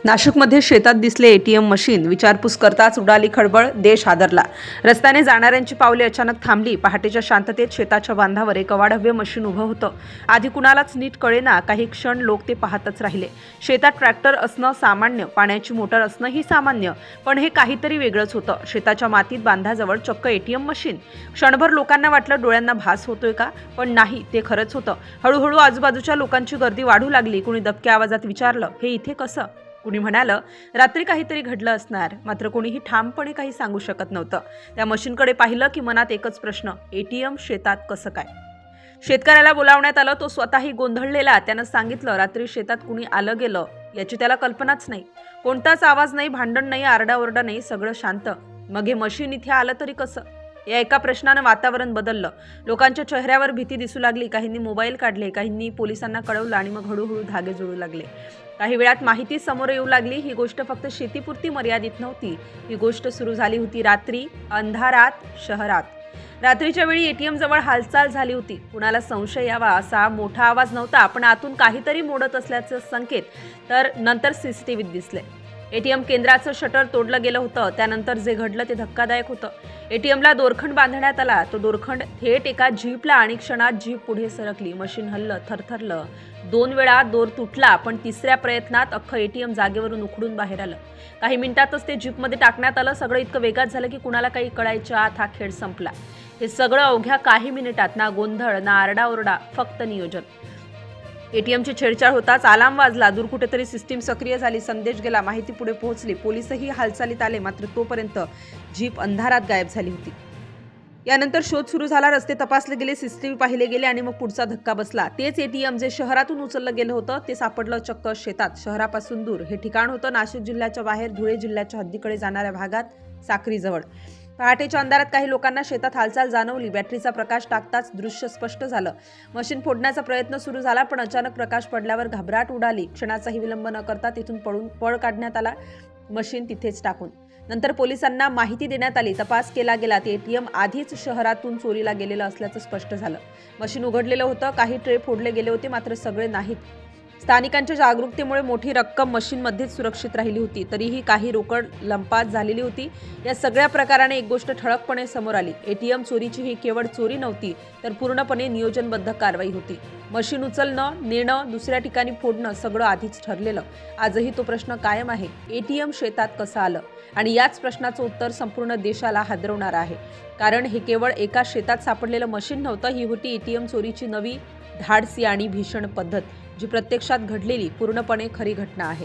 नाशिकमध्ये शेतात दिसले एटीएम मशीन. विचारपूस करताच उडाली खळबळ. देश हादरला. रस्त्याने जाणाऱ्यांची पावले अचानक थांबली. पहाटेच्या शांततेत शेताच्या बांधावर एक अवाढव्य मशीन उभं होतं. आधी कुणालाच नीट कळेना. काही क्षण लोक ते पाहतच राहिले. शेतात ट्रॅक्टर असणं सामान्य, पाण्याची मोटर असणंही सामान्य, पण हे काहीतरी वेगळंच होतं. शेताच्या मातीत बांधाजवळ चक्क एटीएम मशीन. क्षणभर लोकांना वाटलं डोळ्यांना भास होतोय का, पण नाही, ते खरंच होतं. हळूहळू आजूबाजूच्या लोकांची गर्दी वाढू लागली. कुणी दबक्या आवाजात विचारलं, हे इथे कसं? कुणी म्हणालं, रात्री काहीतरी घडलं असणार. मात्र कोणीही ठामपणे काही सांगू शकत नव्हतं. त्या मशीनकडे पाहिलं की मनात एकच प्रश्न, एटीएम शेतात कसं काय? शेतकऱ्याला बोलावण्यात आलं. तो स्वतःही गोंधळलेला. त्यानं सांगितलं, रात्री शेतात कुणी आलं गेलं याची त्याला कल्पनाच नाही. कोणताच आवाज नाही, भांडण नाही, आरडाओरडा नाही, सगळं शांत. मग हे मशीन इथे आलं तरी कसं? या एका प्रश्नानं वातावरण बदललं. लोकांच्या चेहऱ्यावर भीती दिसू लागली. काहींनी मोबाईल काढले, काहींनी पोलिसांना कळवलं आणि मग हळूहळू धागे जोडू लागले. काही वेळात माहिती समोर येऊ लागली. ही गोष्ट फक्त शेतीपुरती मर्यादित नव्हती. ही गोष्ट सुरू झाली होती रात्री, अंधारात, शहरात. रात्रीच्या वेळी एटीएम जवळ हालचाल झाली होती. कुणाला संशय यावा असा मोठा आवाज नव्हता, पण आतून काहीतरी मोडत असल्याचे संकेत तर नंतर सीसीटीव्हीत दिसले. एटीएम केंद्राचं शटर तोडलं गेलं होतं. त्यानंतर जे घडलं ते धक्कादायक होतं. एटीएमला दोरखंड बांधण्यात आला. तो दोरखंड थेट एका जीपला आणि क्षणात जीप पुढे सरकली. मशीन हललं, थरथरलं. 2 वेळा दोर तुटला, पण तिसऱ्या प्रयत्नात अख्खं एटीएम जागेवरून उखडून बाहेर आलं. काही मिनिटातच ते जीपमध्ये टाकण्यात आलं. सगळं इतकं वेगात झालं की कुणाला काही कळायच्या आत हा खेळ संपला. हे सगळं अवघ्या काही मिनिटात. ना गोंधळ, ना आरडाओरडा, फक्त नियोजन. एटीएमची छेडछाड होताच अलार्म वाजला. दूर कुठेतरी सिस्टीम सक्रिय झाली. संदेश गेला, माहिती पुढे पोहोचली. पोलिसही हालचालीत आले. मात्र तोपर्यंत जीप अंधारात गायब झाली होती. यानंतर शोध सुरू झाला. रस्ते तपासले गेले, सीसीटीव्ही पाहिले गेले आणि मग पुढचा धक्का बसला. तेच एटीएम जे शहरातून उचललं गेलं होतं ते सापडलं चक्क शेतात, शहरापासून दूर. हे ठिकाण होतं नाशिक जिल्ह्याच्या बाहेर, धुळे जिल्ह्याच्या हद्दीकडे जाणाऱ्या भागात, साक्रीजवळ. पहाटेच्या अंधारात काही लोकांना शेतात हालचाल जाणवली. बॅटरीचा प्रकाश टाकताच दृश्य स्पष्ट झालं. मशीन फोडण्याचा प्रयत्न सुरू झाला, पण अचानक प्रकाश पडल्यावर घबराट उडाली. क्षणाचाही विलंब न करता तिथून पळ काढण्यात आला, मशीन तिथेच टाकून. नंतर पोलिसांना माहिती देण्यात आली. तपास केला गेला. ते एटीएम आधीच शहरातून चोरीला गेलेलं असल्याचं स्पष्ट झालं. मशीन उघडलेलं होतं. काही ट्रे फोडले गेले होते, मात्र सगळे नाहीत. स्थानिकांच्या जागरूकतेमुळे मोठी रक्कम मशीनमध्येच सुरक्षित राहिली होती. तरीही काही रोकड लंपास झालेली होती. या सगळ्या प्रकाराने एक गोष्ट ठळकपणे समोर आली. एटीएम चोरीची ही केवळ चोरी नव्हती, तर पूर्णपणे नियोजनबद्ध कारवाई होती. मशीन उचलणं, नेणं, दुसऱ्या ठिकाणी फोडणं, सगळं आधीच ठरलेलं. आजही तो प्रश्न कायम आहे, एटीएम शेतात कसं आलं? आणि याच प्रश्नाचं उत्तर संपूर्ण देशाला हादरवणारं आहे. कारण हे केवळ एका शेतात सापडलेलं मशीन नव्हतं. ही होती एटीएम चोरीची नवी, धाडसी आणि भीषण पद्धत, जी प्रत्यक्षात घडलेली पूर्णपणे खरी घटना आहे.